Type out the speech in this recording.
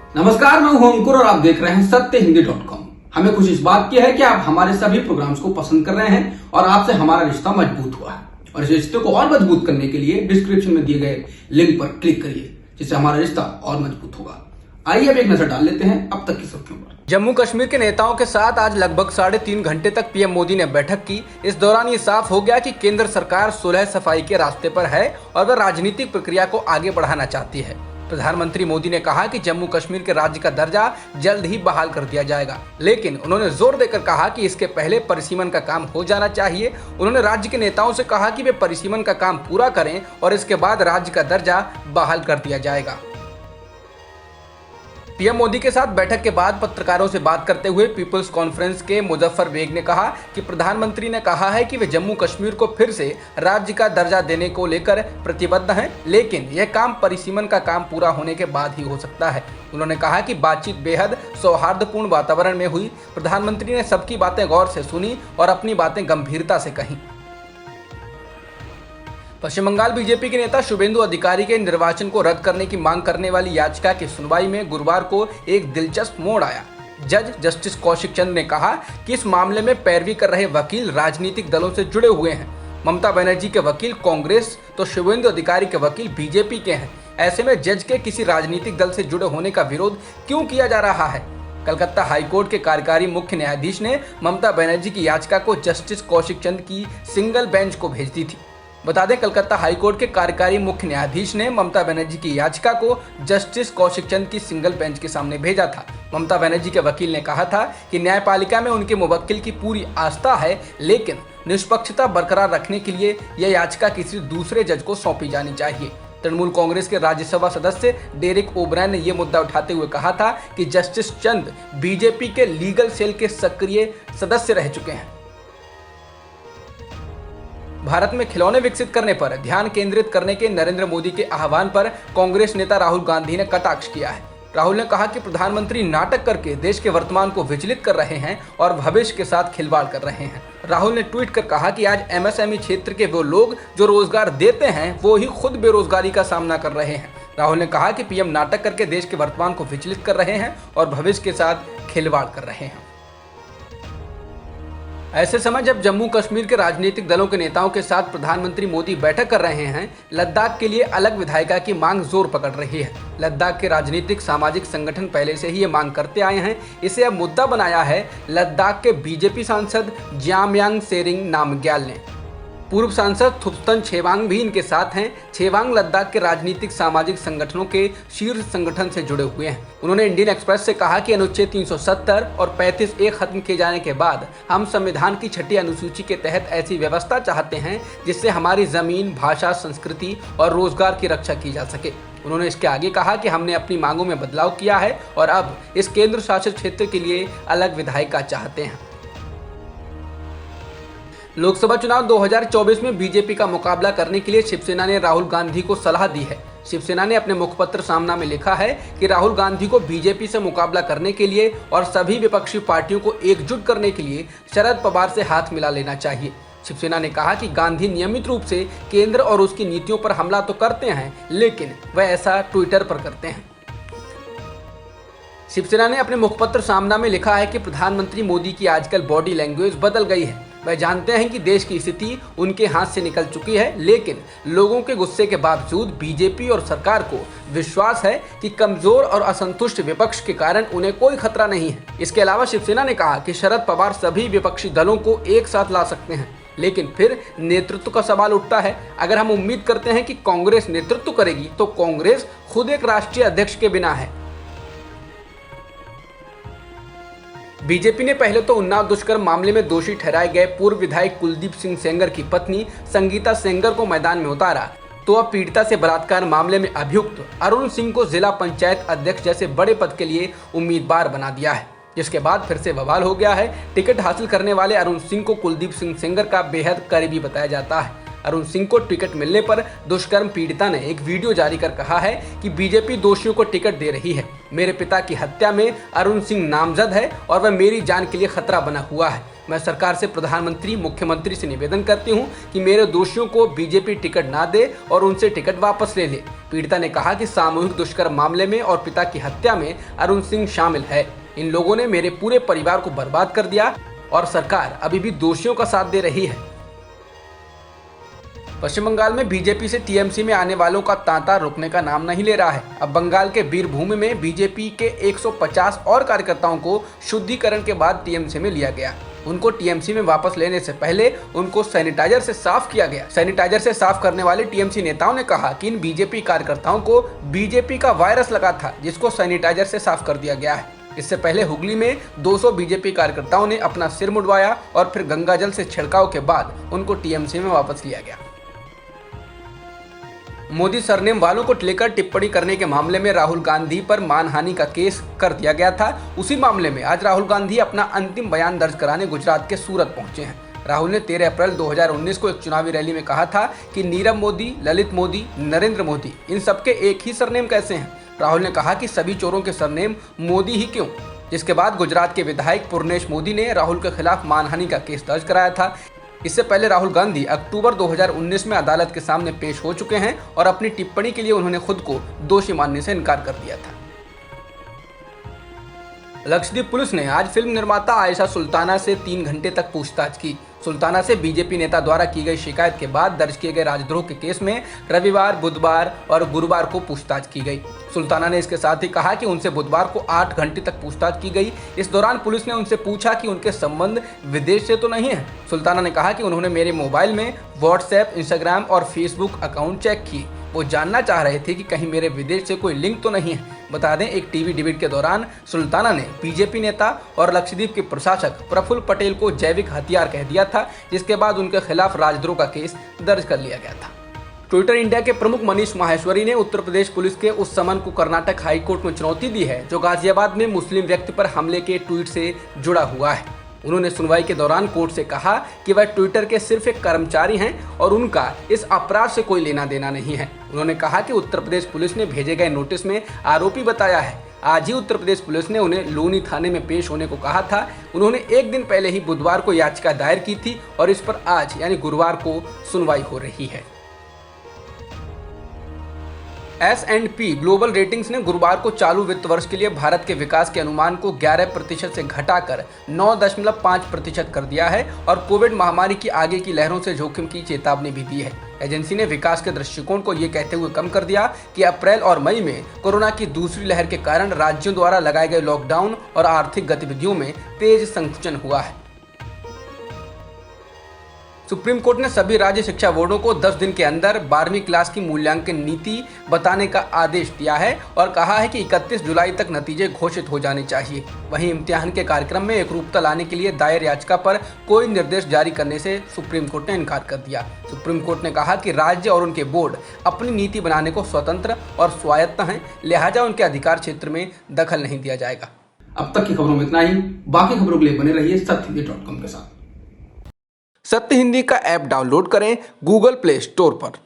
नमस्कार, मैं हूं अंकुर और आप देख रहे हैं सत्यहिंदी.com। हमें खुशी इस बात की है कि आप हमारे सभी प्रोग्राम्स को पसंद कर रहे हैं और आपसे हमारा रिश्ता मजबूत हुआ है। और इस रिश्ते को और मजबूत करने के लिए डिस्क्रिप्शन में दिए गए लिंक पर क्लिक करिए, जिससे हमारा रिश्ता और मजबूत होगा। आइए अब एक नजर डाल लेते हैं अब तक की सुर्खियों पर। जम्मू कश्मीर के नेताओं के साथ आज लगभग 3.5 घंटे तक पीएम मोदी ने बैठक की। इस दौरान ये साफ हो गया कि केंद्र सरकार सुलह सफाई के रास्ते पर है और वह राजनीतिक प्रक्रिया को आगे बढ़ाना चाहती है। प्रधानमंत्री मोदी ने कहा कि जम्मू कश्मीर के राज्य का दर्जा जल्द ही बहाल कर दिया जाएगा, लेकिन उन्होंने जोर देकर कहा कि इसके पहले परिसीमन का काम हो जाना चाहिए। उन्होंने राज्य के नेताओं से कहा कि वे परिसीमन का काम पूरा करें और इसके बाद राज्य का दर्जा बहाल कर दिया जाएगा। पीएम मोदी के साथ बैठक के बाद पत्रकारों से बात करते हुए पीपल्स कॉन्फ्रेंस के मुजफ्फर बेग ने कहा कि प्रधानमंत्री ने कहा है कि वे जम्मू कश्मीर को फिर से राज्य का दर्जा देने को लेकर प्रतिबद्ध हैं, लेकिन यह काम परिसीमन का काम पूरा होने के बाद ही हो सकता है। उन्होंने कहा कि बातचीत बेहद सौहार्दपूर्ण वातावरण में हुई। प्रधानमंत्री ने सबकी बातें गौर से सुनी और अपनी बातें गंभीरता से कहीं। पश्चिम बंगाल बीजेपी के नेता शुभेंदु अधिकारी के निर्वाचन को रद्द करने की मांग करने वाली याचिका की सुनवाई में गुरुवार को एक दिलचस्प मोड़ आया। जज जस्टिस कौशिक चंद्र ने कहा कि इस मामले में पैरवी कर रहे वकील राजनीतिक दलों से जुड़े हुए हैं। ममता बनर्जी के वकील कांग्रेस तो शुभेंदु अधिकारी के वकील बीजेपी के हैं। ऐसे में जज के किसी राजनीतिक दल से जुड़े होने का विरोध क्यों किया जा रहा है? कलकत्ता हाईकोर्ट के कार्यकारी मुख्य न्यायाधीश ने ममता बनर्जी की याचिका को जस्टिस कौशिक चंद्र की सिंगल बेंच को भेज दी थी। बता दें, कलकत्ता हाईकोर्ट के कार्यकारी मुख्य न्यायाधीश ने ममता बनर्जी की याचिका को जस्टिस कौशिक चंद्र की सिंगल बेंच के सामने भेजा था। ममता बनर्जी के वकील ने कहा था कि न्यायपालिका में उनके मुवक्किल की पूरी आस्था है, लेकिन निष्पक्षता बरकरार रखने के लिए यह याचिका किसी दूसरे जज को सौंपी जानी चाहिए। तृणमूल कांग्रेस के राज्यसभा सदस्य डेरेक ओब्रायन ने यह मुद्दा उठाते हुए कहा था कि जस्टिस चंद्र बीजेपी के लीगल सेल के सक्रिय सदस्य रह चुके हैं। भारत में खिलौने विकसित करने पर ध्यान केंद्रित करने के नरेंद्र मोदी के आह्वान पर कांग्रेस नेता राहुल गांधी ने कटाक्ष किया है। राहुल ने कहा कि प्रधानमंत्री नाटक करके देश के वर्तमान को विचलित कर रहे हैं और भविष्य के साथ खिलवाड़ कर रहे हैं। राहुल ने ट्वीट कर कहा कि आज एमएसएमई क्षेत्र के वो लोग जो रोजगार देते हैं वो ही खुद बेरोजगारी का सामना कर रहे हैं। राहुल ने कहा कि पीएम नाटक करके देश के वर्तमान को विचलित कर रहे हैं और भविष्य के साथ खिलवाड़ कर रहे हैं। ऐसे समय जब जम्मू कश्मीर के राजनीतिक दलों के नेताओं के साथ प्रधानमंत्री मोदी बैठक कर रहे हैं, लद्दाख के लिए अलग विधायिका की मांग जोर पकड़ रही है। लद्दाख के राजनीतिक सामाजिक संगठन पहले से ही ये मांग करते आए हैं। इसे अब मुद्दा बनाया है लद्दाख के बीजेपी सांसद जामयांग सेरिंग नामग्याल ने। पूर्व सांसद थुप्तन छेवांग भी इनके साथ हैं। छेवांग लद्दाख के राजनीतिक सामाजिक संगठनों के शीर्ष संगठन से जुड़े हुए हैं। उन्होंने इंडियन एक्सप्रेस से कहा कि अनुच्छेद 370 और 35A खत्म किए जाने के बाद हम संविधान की 6ठी अनुसूची के तहत ऐसी व्यवस्था चाहते हैं जिससे हमारी जमीन, भाषा, संस्कृति और रोजगार की रक्षा की जा सके। उन्होंने इसके आगे कहा कि हमने अपनी मांगों में बदलाव किया है और अब इस केंद्र शासित क्षेत्र के लिए अलग विधायिका चाहते हैं। लोकसभा चुनाव 2024 में बीजेपी का मुकाबला करने के लिए शिवसेना ने राहुल गांधी को सलाह दी है। शिवसेना ने अपने मुखपत्र सामना में लिखा है कि राहुल गांधी को बीजेपी से मुकाबला करने के लिए और सभी विपक्षी पार्टियों को एकजुट करने के लिए शरद पवार से हाथ मिला लेना चाहिए। शिवसेना ने कहा कि गांधी नियमित रूप से केंद्र और उसकी नीतियों पर हमला तो करते हैं, लेकिन वह ऐसा ट्विटर पर करते हैं। शिवसेना ने अपने मुखपत्र सामना में लिखा है कि प्रधानमंत्री मोदी की आजकल बॉडी लैंग्वेज बदल गई है। वह जानते हैं कि देश की स्थिति उनके हाथ से निकल चुकी है, लेकिन लोगों के गुस्से के बावजूद बीजेपी और सरकार को विश्वास है कि कमजोर और असंतुष्ट विपक्ष के कारण उन्हें कोई खतरा नहीं है। इसके अलावा शिवसेना ने कहा कि शरद पवार सभी विपक्षी दलों को एक साथ ला सकते हैं, लेकिन फिर नेतृत्व का सवाल उठता है। अगर हम उम्मीद करते हैं कि कांग्रेस नेतृत्व करेगी तो कांग्रेस खुद एक राष्ट्रीय अध्यक्ष के बिना है। बीजेपी ने पहले तो उन्नाव दुष्कर्म मामले में दोषी ठहराए गए पूर्व विधायक कुलदीप सिंह सेंगर की पत्नी संगीता सेंगर को मैदान में उतारा, तो अब पीड़िता से बलात्कार मामले में अभियुक्त अरुण सिंह को जिला पंचायत अध्यक्ष जैसे बड़े पद के लिए उम्मीदवार बना दिया है, जिसके बाद फिर से बवाल हो गया है। टिकट हासिल करने वाले अरुण सिंह को कुलदीप सिंह सेंगर का बेहद करीबी बताया जाता है। अरुण सिंह को टिकट मिलने पर दुष्कर्म पीड़िता ने एक वीडियो जारी कर कहा है कि बीजेपी दोषियों को टिकट दे रही है। मेरे पिता की हत्या में अरुण सिंह नामजद है और वह मेरी जान के लिए खतरा बना हुआ है। मैं सरकार से प्रधानमंत्री, मुख्यमंत्री से निवेदन करती हूं कि मेरे दोषियों को बीजेपी टिकट ना दे और उनसे टिकट वापस ले ले। पीड़िता ने कहा कि सामूहिक दुष्कर्म मामले में और पिता की हत्या में अरुण सिंह शामिल है। इन लोगों ने मेरे पूरे परिवार को बर्बाद कर दिया और सरकार अभी भी दोषियों का साथ दे रही है। पश्चिम बंगाल में बीजेपी से टीएमसी में आने वालों का तांता रुकने का नाम नहीं ले रहा है। अब बंगाल के बीरभूम में बीजेपी के 150 और कार्यकर्ताओं को शुद्धिकरण के बाद टीएमसी में लिया गया। उनको टीएमसी में वापस लेने से पहले उनको सैनिटाइजर से साफ किया गया। सैनिटाइजर से साफ करने वाले टीएमसी नेताओं ने कहा कि इन बीजेपी कार्यकर्ताओं को बीजेपी का वायरस लगा था, जिसको सैनिटाइजर से साफ कर दिया गया है। इससे पहले हुगली में 200 बीजेपी कार्यकर्ताओं ने अपना सिर मुड़वाया और फिर गंगाजल से छिड़काव के बाद उनको टीएमसी में वापस लिया गया। मोदी सरनेम वालों को लेकर टिप्पणी करने के मामले में राहुल गांधी पर मानहानि का केस कर दिया गया था। उसी मामले में आज राहुल गांधी अपना अंतिम बयान दर्ज कराने गुजरात के सूरत पहुंचे हैं। राहुल ने 13 अप्रैल 2019 को एक चुनावी रैली में कहा था कि नीरव मोदी, ललित मोदी, नरेंद्र मोदी, इन सबके एक ही सरनेम कैसे हैं। राहुल ने कहा कि सभी चोरों के सरनेम मोदी ही क्यों। जिसके बाद गुजरात के विधायक पुर्नेश मोदी ने राहुल के खिलाफ मानहानि का केस दर्ज कराया था। इससे पहले राहुल गांधी अक्टूबर 2019 में अदालत के सामने पेश हो चुके हैं और अपनी टिप्पणी के लिए उन्होंने खुद को दोषी मानने से इनकार कर दिया था। लक्षद्वीप पुलिस ने आज फिल्म निर्माता आयशा सुल्ताना से 3 घंटे तक पूछताछ की। सुल्ताना से बीजेपी नेता द्वारा की गई शिकायत के बाद दर्ज किए गए राजद्रोह के केस में रविवार, बुधवार और गुरुवार को पूछताछ की गई। सुल्ताना ने इसके साथ ही कहा कि उनसे बुधवार को 8 घंटे तक पूछताछ की गई। इस दौरान पुलिस ने उनसे पूछा कि उनके संबंध विदेश से तो नहीं है। सुल्ताना ने कहा कि उन्होंने मेरे मोबाइल में व्हाट्सएप, इंस्टाग्राम और फेसबुक अकाउंट चेक किए। वो जानना चाह रहे थे कि कहीं मेरे विदेश से कोई लिंक तो नहीं है। बता दें, एक टीवी डिबेट के दौरान सुल्ताना ने बीजेपी नेता और लक्षद्वीप के प्रशासक प्रफुल्ल पटेल को जैविक हथियार कह दिया था, जिसके बाद उनके खिलाफ राजद्रोह का केस दर्ज कर लिया गया था। ट्विटर इंडिया के प्रमुख मनीष माहेश्वरी ने उत्तर प्रदेश पुलिस के उस समन को कर्नाटक हाईकोर्ट में चुनौती दी है जो गाजियाबाद में मुस्लिम व्यक्ति पर हमले के ट्वीट से जुड़ा हुआ है। उन्होंने सुनवाई के दौरान कोर्ट से कहा कि वह ट्विटर के सिर्फ एक कर्मचारी हैं और उनका इस अपराध से कोई लेना देना नहीं है। उन्होंने कहा कि उत्तर प्रदेश पुलिस ने भेजे गए नोटिस में आरोपी बताया है। आज ही उत्तर प्रदेश पुलिस ने उन्हें लोनी थाने में पेश होने को कहा था। उन्होंने एक दिन पहले ही बुधवार को याचिका दायर की थी और इस पर आज यानी गुरुवार को सुनवाई हो रही है। S&P ग्लोबल रेटिंग्स ने गुरुवार को चालू वित्त वर्ष के लिए भारत के विकास के अनुमान को 11% से घटाकर 9.5% कर दिया है और कोविड महामारी की आगे की लहरों से जोखिम की चेतावनी भी दी है। एजेंसी ने विकास के दृष्टिकोण को ये कहते हुए कम कर दिया कि अप्रैल और मई में कोरोना की दूसरी लहर के कारण राज्यों द्वारा लगाए गए लॉकडाउन और आर्थिक गतिविधियों में तेज संकुचन हुआ है। सुप्रीम कोर्ट ने सभी राज्य शिक्षा बोर्डों को 10 दिन के अंदर 12वीं क्लास की मूल्यांकन नीति बताने का आदेश दिया है और कहा है कि 31 जुलाई तक नतीजे घोषित हो जाने चाहिए। वहीं इम्तिहान के कार्यक्रम में एकरूपता लाने के लिए दायर याचिका पर कोई निर्देश जारी करने से सुप्रीम कोर्ट ने इनकार कर दिया। सुप्रीम कोर्ट ने कहा कि राज्य और उनके बोर्ड अपनी नीति बनाने को स्वतंत्र और स्वायत्त हैं, लिहाजा उनके अधिकार क्षेत्र में दखल नहीं दिया जाएगा। अब तक की खबरों में इतना ही। बाकी खबरों के लिए बने रहिए सत्यहिंदी.com के साथ। सत्य हिंदी का ऐप डाउनलोड करें गूगल प्ले स्टोर पर।